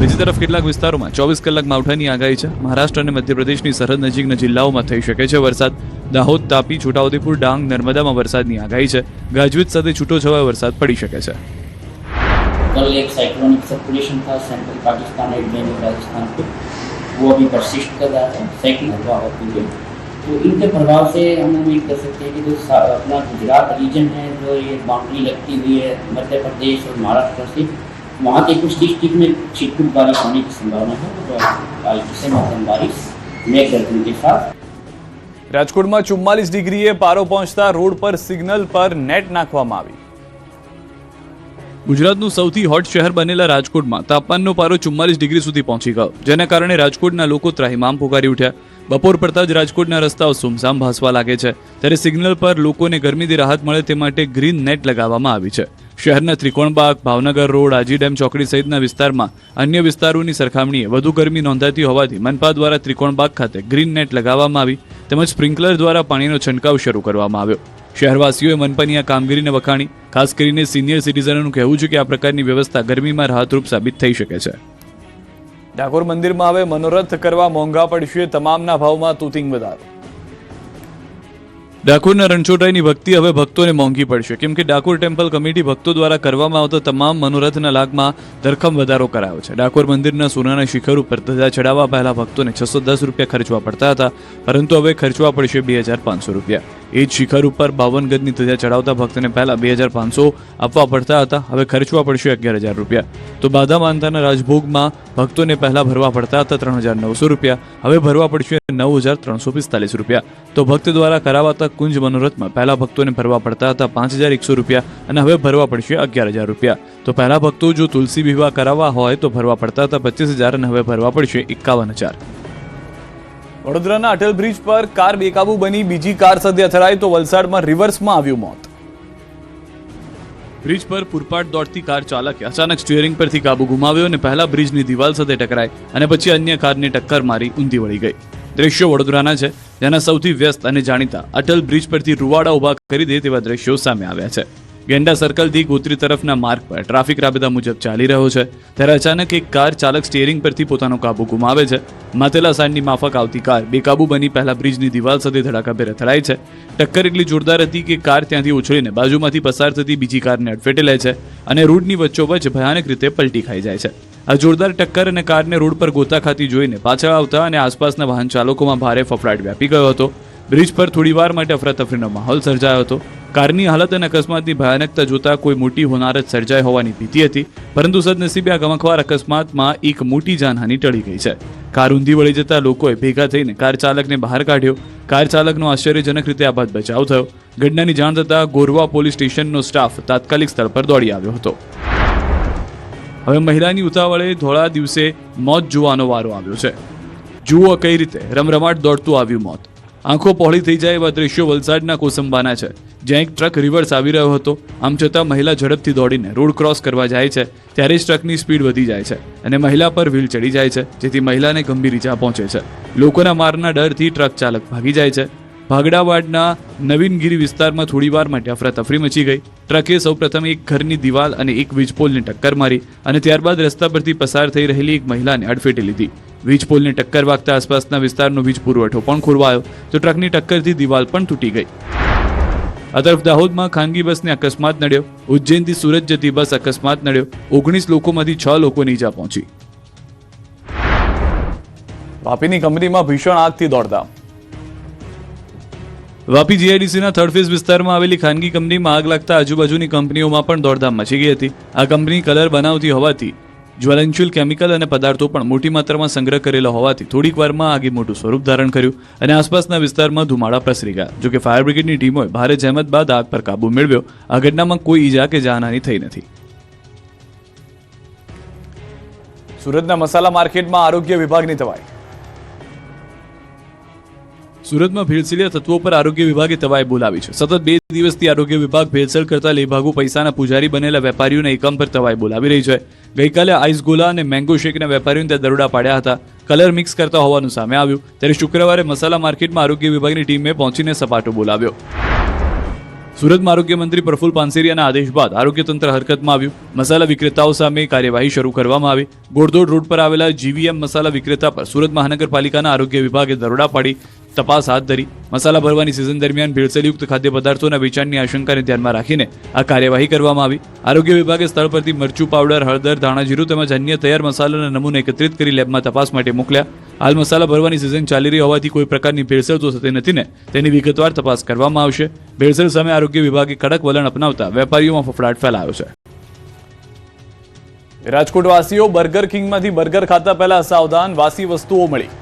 બીજી તરફ કેટલાક વિસ્તારોમાં 24 કલાક માવઠાની આગાહી છે। મહારાષ્ટ્ર અને મધ્યપ્રદેશની સરહદ નજીકના જિલ્લાઓમાં થઈ શકે છે વરસાદ। દાહોદ, તાપી, છોટાઉદેપુર, ડાંગ, નર્મદામાં વરસાદની આગાહી છે। ગાજવીજ સાથે છૂટોછવાયો વરસાદ પડી શકે છે। कल एक साइक्लोनिक सर्कुलेशन था सेंट्रल पाकिस्तान और जैनिक राजस्थान पे, वो अभी परसिस्ट कर रहा है। साइक्लोन हवा होती है, तो इनके प्रभाव से हम उम्मीद कर सकते हैं कि जो अपना गुजरात रीजन है, जो ये बाउंड्री लगती हुई है मध्य प्रदेश और महाराष्ट्र से, वहाँ के कुछ डिस्ट्रिक्ट में छिटपुट बारिश होने की संभावना है। तो हल्की से मध्यम बारिश मेघ गर्जन के साथ। રાજકોટમાં 44 ડિગ્રીએ પારો પહોંચતા રોડ પર સિગ્નલ પર નેટ નાખવામાં આવી। ગુજરાતનું સૌથી હોટ શહેર બનેલા રાજકોટમાં તાપમાનનો પારો 44 ડિગ્રી સુધી પહોંચી ગયો, જેના કારણે રાજકોટના લોકો ત્રાહિમામ પોકારી ઉઠ્યા। બપોર પડતા જ રાજકોટના રસ્તાઓ સુમસામ ભાસવા લાગે છે, ત્યારે સિગ્નલ પર લોકોને ગરમીથી રાહત મળે તે માટે ગ્રીન નેટ લગાવવામાં આવી છે। શહેરના ત્રિકોણબાગ, ભાવનગર રોડ, આજી ડેમ ચોકડી સહિતના વિસ્તારમાં અન્ય વિસ્તારોની સરખામણીએ વધુ ગરમી નોંધાતી હોવાથી મનપા દ્વારા ત્રિકોણબાગ ખાતે ગ્રીન નેટ લગાવવામાં આવી, તેમજ સ્પ્રિંકલર દ્વારા પાણીનો છંટકાવ શરૂ કરવામાં આવ્યો। શહેરવાસીઓએ મનપાની આ કામગીરીને વખાણી। ખાસ કરીને સિનિયર સિટીઝનોનું કહેવું છે કે આ પ્રકારની વ્યવસ્થા ગરમીમાં રાહતરૂપ સાબિત થઈ શકે છે। ડાકોર મંદિરમાં હવે મનોરથ કરવા મોંઘા પડશે, તમામના ભાવમાં તૂતિંગ વધારો। ડાકોરના રણછોડરાયની ભક્તિ હવે ભક્તોને મોંઘી પડશે, કેમ કે ડાકોર ટેમ્પલ કમિટી ભક્તો દ્વારા કરવામાં આવતા તમામ મનોરથના લાગમાં ધરખમ વધારો કરાયો છે। ડાકોર મંદિરના સોનાના શિખર ઉપર ધજા ચડાવવા પહેલા ભક્તોને 610 રૂપિયા ખર્ચવા પડતા હતા, પરંતુ હવે ખર્ચવા પડશે 2500 રૂપિયા। એ જ શિખર ઉપર 52 ગજની ધજા ચડાવતા ભક્તને પહેલા 2500 આપવા પડતા હતા, હવે ખર્ચવા પડશે 11000 રૂપિયા। તો બાધા માનતાના રાજભોગમાં ભક્તોને પહેલા ભરવા પડતા હતા 3900 રૂપિયા, હવે ભરવા પડશે 9345 રૂપિયા। તો ભક્ત દ્વારા કરાવાતા કુંજ મનોરથમાં પહેલા ભક્તોને ભરવા પડતા હતા 5100 રૂપિયા અને હવે ભરવા પડશે 11000 રૂપિયા। તો પહેલા ભક્તો જો તુલસી વિવાહ કરાવવા હોય તો ભરવા પડતા હતા 25000 અને હવે ભરવા પડશે 51000। વડોદરાના અટલ બ્રિજ પર કાર બેકાબુ બની બીજી કાર સાથે અથડાઈ તો વલસાડમાં રિવર્સમાં આવ્યું મોત। બ્રિજ પર પૂરપાટ દોડતી કાર ચાલકે અચાનક સ્ટીયરિંગ પરથી કાબુ ગુમાવ્યો અને પહેલા બ્રિજની દિવાલ સાથે ટકરાઈ અને પછી અન્ય કારને ટક્કર મારી ઊંધી વળી ગઈ। દ્રશ્યો વડોદરાના છે, જેના સૌથી વ્યસ્ત અને જાણીતા અટલ બ્રિજ પરથી રૂવાડા ઉભા કરી દે તેવા દ્રશ્યો સામે આવ્યા છે। ગેંડા સર્કલથી ગોત્રી તરફના માર્ગ પર ટ્રાફિક રાબેતા મુજબ ચાલી રહ્યો છે, ત્યારે અચાનક એક કાર ચાલક સ્ટીયરિંગ પરથી પોતાનો કાબુ ગુમાવે છે। માતેલા સાંજની માફક આવતી કાર બેકાબુ બની પહેલા બ્રિજની દિવાલ સાથે ધડાકાભેર અથડાઈ છે। ટક્કર એટલી જોરદાર હતી કે કાર ત્યાંથી ઉછળીને બાજુમાંથી પસાર થતી બીજી કારને અડફેટે લે છે અને રોડની વચ્ચોવચ્ચ ભયાનક રીતે પલટી ખાઈ જાય છે। આ જોરદાર ટક્કર અને કારને રોડ પર ગોતા ખાતી જોઈને પાછળ આવતા અને આસપાસના વાહન ચાલકોમાં ભારે ફફડાટ વ્યાપી ગયો હતો। બ્રિજ પર થોડીવાર માટે અફરાતફરીનો માહોલ સર્જાયો હતો। કારની હાલત અને અકસ્માતની ભયાનકતા જોતા કોઈ મોટી હોનારત સર્જાય હોવાની ભીતિ હતી, પરંતુ સદનસીબે આ ગમખ્વાર અકસ્માતમાં એક મોટી જાનહાનિ ટળી ગઈ છે। કાર ઊંધી વળી જતા લોકોએ ભેગા થઈને કાર ચાલકને બહાર કાઢ્યો। કાર ચાલકનો આશ્ચર્યજનક રીતે આબાદ બચાવ થયો। ઘટનાની જાણ થતાં ગોરવા પોલીસ સ્ટેશનનો સ્ટાફ તાત્કાલિક સ્થળ પર દોડી આવ્યો હતો। હવે મહિલાની ઉતાવળે ધોળા દિવસે મોત જોવાનો વારો આવ્યો છે। જુઓ કઈ રીતે રમરમાટ દોડતું આવ્યું મોત। આંખો પહોળી થઈ જાય એવા દ્રશ્યો વલસાડના કોસંબાના છે, જ્યાં એક ટ્રક રિવર્સ આવી રહ્યો હતો। આમ છતાં મહિલા ઝડપથી દોડીને રોડ ક્રોસ કરવા જાય છે, ત્યારે જ ટ્રકની સ્પીડ વધી જાય છે અને મહિલા પર વ્હીલ ચડી જાય છે, જેથી મહિલાને ગંભીર ઈજા પહોંચે છે। લોકોના મારના ડરથી ટ્રક ચાલક ભાગી જાય છે। ભાગડાવાડના નવીનગીરી વિસ્તારમાં થોડીવાર માટે અફરાતફરી મચી ગઈ। ટ્રકે સૌપ્રથમ એક ઘરની દિવાલ અને એક વીજપોલને ટક્કર મારી અને ત્યારબાદ રસ્તા પરથી પસાર થઈ રહેલી એક મહિલાને અડફેટે લીધી। વીજપોલને ટક્કર વાગતા આસપાસના વિસ્તારનો વીજ પુરવઠો પણ ખોરવાયો, તો ટ્રકની ટક્કરથી દિવાલ પણ તૂટી ગઈ। આ તરફ દાહોદમાં ખાનગી બસને અકસ્માત નડ્યો। ઉજ્જૈનથી સુરત જતી બસ અકસ્માત નડ્યો। 19 લોકોમાંથી 6 લોકોને ઈજા પહોંચી। વાપીની કંપનીમાં ભીષણ આગથી દોડધામ। વાપી જીઆઈડીસીના થર્ડ ફેઝ વિસ્તારમાં આવેલી ખાનગી કંપનીમાં આગ લાગતા આજુબાજુની કંપનીઓમાં પણ દોડધામ મચી ગઈ હતી। આ કંપની કલર બનાવતી હોવાથી જ્વલનશીલ કેમિકલ અને પદાર્થો પણ મોટી માત્રામાં સંગ્રહ કરેલા હોવાથી થોડીક વારમાં આગે મોટું સ્વરૂપ ધારણ કર્યું અને આસપાસના વિસ્તારમાં ધુમાડા પ્રસરી ગયા। જોકે ફાયર બ્રિગેડની ટીમોએ ભારે જહેમત બાદ આગ પર કાબુ મેળવ્યો। આ ઘટનામાં કોઈ ઈજા કે જાનહાનિ થઈ નથી। સુરતના મસાલા માર્કેટમાં આરોગ્ય વિભાગની તવાઈ। સુરતમાં ભેળસેળિયા તત્વો પર આરોગ્ય વિભાગે તવાઈ બોલાવી છે। સતત 2 દિવસથી આરોગ્ય વિભાગ ભેળસેળ કરતા લેભાગુ પૈસાના પૂજારી બનેલા વેપારીઓના એકમ પર તવાઈ બોલાવી રહી છે। ગઈકાલે આઈસ ગોલા અને મેંગો શેકના વેપારીઓને ત્યાં દરોડા પાડ્યા હતા। કલર મિક્સ કરતા હોવાનું સામે આવ્યું, ત્યારે શુક્રવારે મસાલા માર્કેટમાં આરોગ્ય વિભાગની ટીમે પહોંચીને સપાટો બોલાવ્યો। સુરતમાં આરોગ્ય મંત્રી પ્રફુલ પાનસેરિયાના આદેશ બાદ આરોગ્ય તંત્ર હરકતમાં આવ્યું. મસાલા વિક્રેતાઓ સામે કાર્યવાહી શરૂ કરવામાં આવી. ગોળદોડ રોડ પર આવેલા જીવીએમ મસાલા વિક્રેતા પર સુરત મહાનગરપાલિકાના આરોગ્ય વિભાગે દરોડા પાડી તપાસ હાથ ધરી. મસાલા ભરવાની સિઝન દરમિયાન ભેળસેળયુક્ત ખાદ્ય પદાર્થોના વેચાણની આશંકાને ધ્યાનમાં રાખીને આ કાર્યવાહી કરવામાં આવી. આરોગ્ય વિભાગે સ્થળ પરથી મરચું પાવડર, હળદર, ધાણા જીરું તેમજ અન્ય તૈયાર મસાલાના નમૂના એકત્રિત કરી લેબમાં તપાસ માટે મોકલ્યા. હાલ મસાલા ભરવાની સિઝન ચાલી રહી હોવાથી કોઈ પ્રકારની ભેળસેળ તો થતી નથી ને તેની વિગતવાર તપાસ કરવામાં આવશે. ભેળસેળ સામે આરોગ્ય વિભાગે કડક વલણ અપનાવતા વેપારીઓમાં ફફડાટ ફેલાયો છે. રાજકોટવાસીઓ બર્ગર કિંગમાંથી બર્ગર ખાતા પહેલા સાવધાન, વાસી વસ્તુઓ મળી.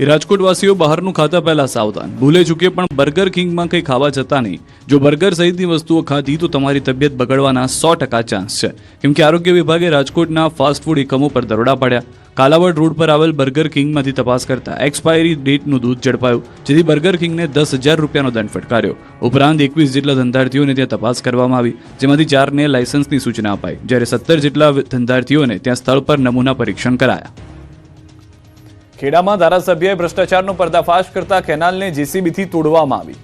રાજકોટવાસીઓ બહારનું ખાતા પહેલા સાવધાન, ભૂલે ચૂકે પણ બર્ગર કિંગમાં કંઈ ખાવા જતા નહીં. જો બર્ગર સહિતની વસ્તુઓ ખાધી તો તમારી તબિયત બગડવાના 100% ચાન્સ છે. કેમ કે આરોગ્ય વિભાગે રાજકોટના ફાસ્ટ ફૂડ એકમો પર દરોડા પાડ્યા. કાલાવડ રોડ પર આવેલ બર્ગર કિંગમાંથી તપાસ કરતા એક્સપાયરી ડેટનું દૂધ ઝડપાયું, જેથી બર્ગર કિંગને 10,000 રૂપિયાનો દંડ ફટકાર્યો. ઉપરાંત 21 જેટલા ધંધાર્થીઓને ત્યાં તપાસ કરવામાં આવી, જેમાંથી 4ને લાયસન્સની સૂચના અપાઈ, જ્યારે 17 જેટલા ધંધાર્થીઓને ત્યાં સ્થળ પર નમૂના પરીક્ષણ કરાયા. ખેડામાં ધારાસભ્યએ ભ્રષ્ટાચારનો પર્દાફાશ કરતા કેનાલને જેસીબીથી તોડવામાં આવી.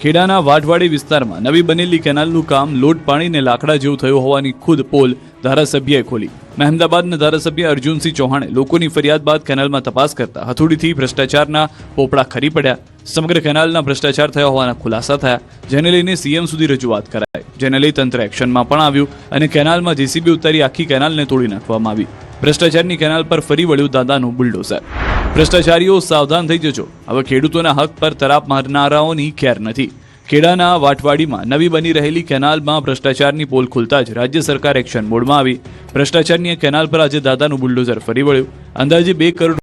ખેડાના વાટવાડી વિસ્તારમાં નવી બનેલી કેનાલનું કામ લોટ પાણીને લાકડા જેવું થયું હોવાની ખુદ પોલ ધારાસભ્યએ ખોલી. મહેમદાબાદના ધારાસભ્ય અર્જુનસિંહ ચૌહાણે લોકોની ફરિયાદ બાદ કેનાલમાં તપાસ કરતા હથોડીથી ભ્રષ્ટાચારના પોપડા ખરી પડ્યા. સમગ્ર કેનાલના ભ્રષ્ટાચાર થયા હોવાના ખુલાસા થયા, જેને લઈને સીએમ સુધી રજૂઆત કરાઈ, જેને લઈ તંત્ર એક્શનમાં પણ આવ્યું અને કેનાલમાં જેસીબી ઉતારી આખી કેનાલને તોડી નાખવામાં આવી. ભ્રષ્ટાચારની કેનાલ પર ફરી વળ્યું દાદાનું બુલડોઝર. ભ્રષ્ટાચારીઓ સાવધાન થઈ જજો, હવે ખેડૂતોના હક પર તરાપ મારનારાઓની ખેર નથી. ખેડાના વાટવાડીમાં નવી બની રહેલી કેનાલમાં ભ્રષ્ટાચારની પોલ ખુલતા જ રાજ્ય સરકાર એક્શન મોડમાં આવી. ભ્રષ્ટાચારની કેનાલ પર આજે દાદાનું બુલડોઝર ફરી વળ્યું. અંદાજે 2 કરોડ